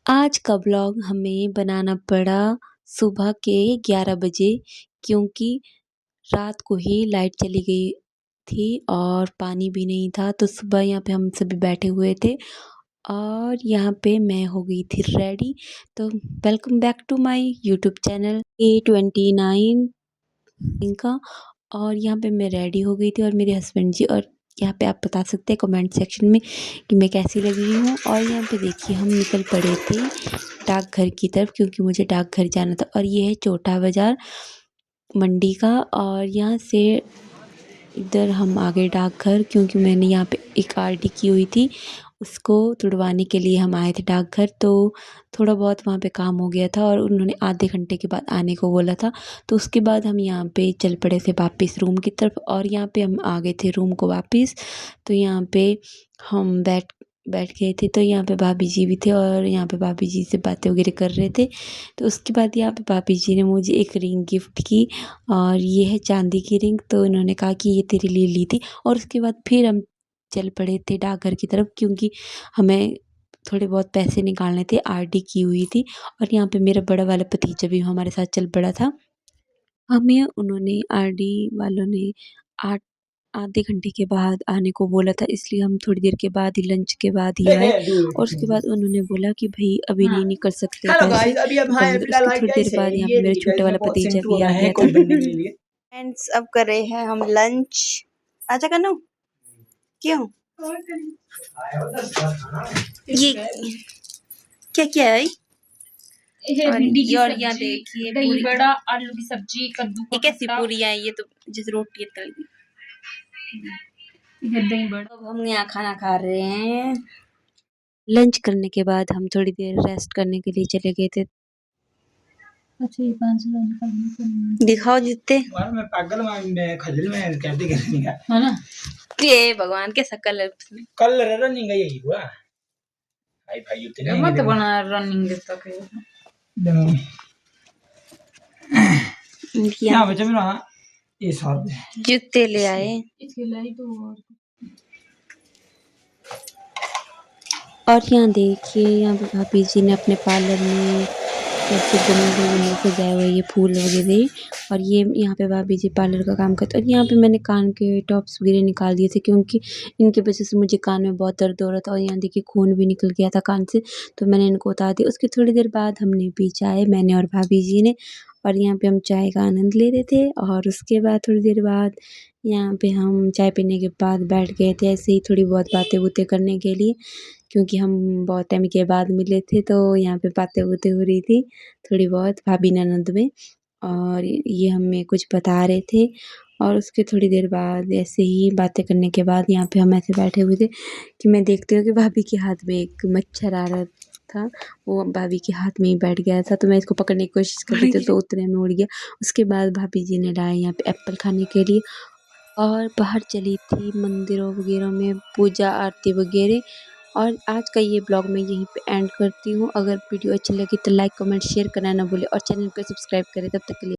आज का ब्लॉग हमें बनाना पड़ा सुबह के 11 बजे क्योंकि रात को ही लाइट चली गई थी और पानी भी नहीं था। तो सुबह यहाँ पे हम सभी बैठे हुए थे और यहाँ पे मैं हो गई थी रेडी। तो welcome back to my YouTube channel A29 का। और यहाँ पे मैं रेडी हो गई थी और मेरे हस्बैंड जी। और यहाँ पे आप बता सकते हैं कमेंट सेक्शन में कि मैं कैसी लग रही हूँ। और यहाँ पे देखिए हम निकल पड़े थे डाकघर की तरफ क्योंकि मुझे डाकघर जाना था। और ये है छोटा बाज़ार मंडी का। और यहाँ से इधर हम आ गए डाकघर क्योंकि मैंने यहाँ पे एक आरडी की हुई थी, उसको तुड़वाने के लिए हम आए थे डाकघर। तो थोड़ा बहुत वहाँ पे काम हो गया था और उन्होंने आधे घंटे के बाद आने को बोला था। तो उसके बाद हम यहाँ पे चल पड़े थे वापस रूम की तरफ और यहाँ पे हम आ गए थे रूम को वापस। तो यहाँ पे हम बैठ गए थे। तो यहाँ पे भाभी जी भी थे और यहाँ पे भाभी जी से बातें वगैरह कर रहे थे। तो उसके बाद यहाँ पे भाभी जी ने मुझे एक रिंग गिफ्ट की और ये है चांदी की रिंग। तो इन्होंने कहा कि ये तेरे लिए ली थी। और उसके बाद फिर हम चल पड़े थे डाकघर की तरफ क्योंकि हमें थोड़े बहुत पैसे निकालने थे, आरडी की हुई थी। और यहाँ पे मेरा बड़ा वाला भतीजा भी हमारे साथ चल पड़ा था। हमें उन्होंने आरडी वालों ने आठ आधे घंटे के बाद आने को बोला था, इसलिए हम थोड़ी देर के बाद ही लंच के बाद ही आए। और उसके बाद उन्होंने बोला कि भाई अभी नहीं निकल सकते हेलो पैसे, गाइस, अभी हम तो हैं फिलहाल उसके थोड़ी देर गाइस बाद यहाँ ये पे मेरा देखिए छोटे गाइस, मैं वाला बहुत भतीजा सिंटू हो भी आ गया है गया कोई था। बनने के लिए। फ्रेंड्स अब कर रहे हैं हम लंच। आजा कनो क्यों ये क्या क्या है? और यहाँ देखिए दही बड़ा, आलू की सब्जी, कद्दू का ये कैसी खट्टा। पूरी है? ये तो जिस रोटी है तली। इधर दही बड़ा। अब हम यहाँ खाना खा रहे हैं। लंच करने के बाद हम थोड़ी देर रेस्ट करने के लिए चले गए थे। अच्छा ये 5,000 निकालने दिखाओ जितने मैं पागल में खजल में कैसे करने का है ना। ये भगवान के सकल है उसमें। कल रनिंग यही हुआ। भाई भाई उतने मत बना रनिंग देता के क्या बचा मेरा ये सब जूते ले आए। इसके लाई तो और यहाँ देखिए यहाँ पे भाभी जी ने अपने पार्लर में कैसे बने सजाए हुए ये फूल वगैरह। और ये यहाँ पे भाभी जी पार्लर का काम करते। और यहाँ पे मैंने कान के टॉप्स वगैरह निकाल दिए थे क्योंकि इनकी वजह से मुझे कान में बहुत दर्द हो रहा था। और यहाँ देखिए खून भी निकल गया था कान से, तो मैंने इनको उतार दिया। उसकी थोड़ी देर बाद हमने पी चाय, मैंने और भाभी जी ने। और यहाँ पे हम चाय का आनंद ले रहे थे। और उसके बाद थोड़ी देर बाद यहाँ पे हम चाय पीने के बाद बैठ गए थे ऐसे ही थोड़ी बहुत बातें वूतें करने के लिए क्योंकि हम बहुत टाइम के बाद मिले थे। तो यहाँ पे बातें वूतें हो रही थी थोड़ी बहुत भाभी ननद में। और ये हमें कुछ बता रहे थे। और उसके थोड़ी देर बाद ऐसे ही बातें करने के बाद यहाँ पे हम ऐसे बैठे हुए थे कि मैं देखती हूँ कि भाभी के हाथ में एक मच्छर आ रहा था, वो भाभी के हाथ में ही बैठ गया था। तो मैं इसको पकड़ने की कोशिश कर रही थी तो उतने में उड़ गया। उसके बाद भाभी जी ने लाया यहाँ पे एप्पल खाने के लिए और बाहर चली थी मंदिरों वगैरह में पूजा आरती वगैरह। और आज का ये ब्लॉग मैं यहीं पे एंड करती हूँ। अगर वीडियो अच्छी लगी तो लाइक कमेंट शेयर करना ना भूलें और चैनल को सब्सक्राइब करें। तब तक के लिए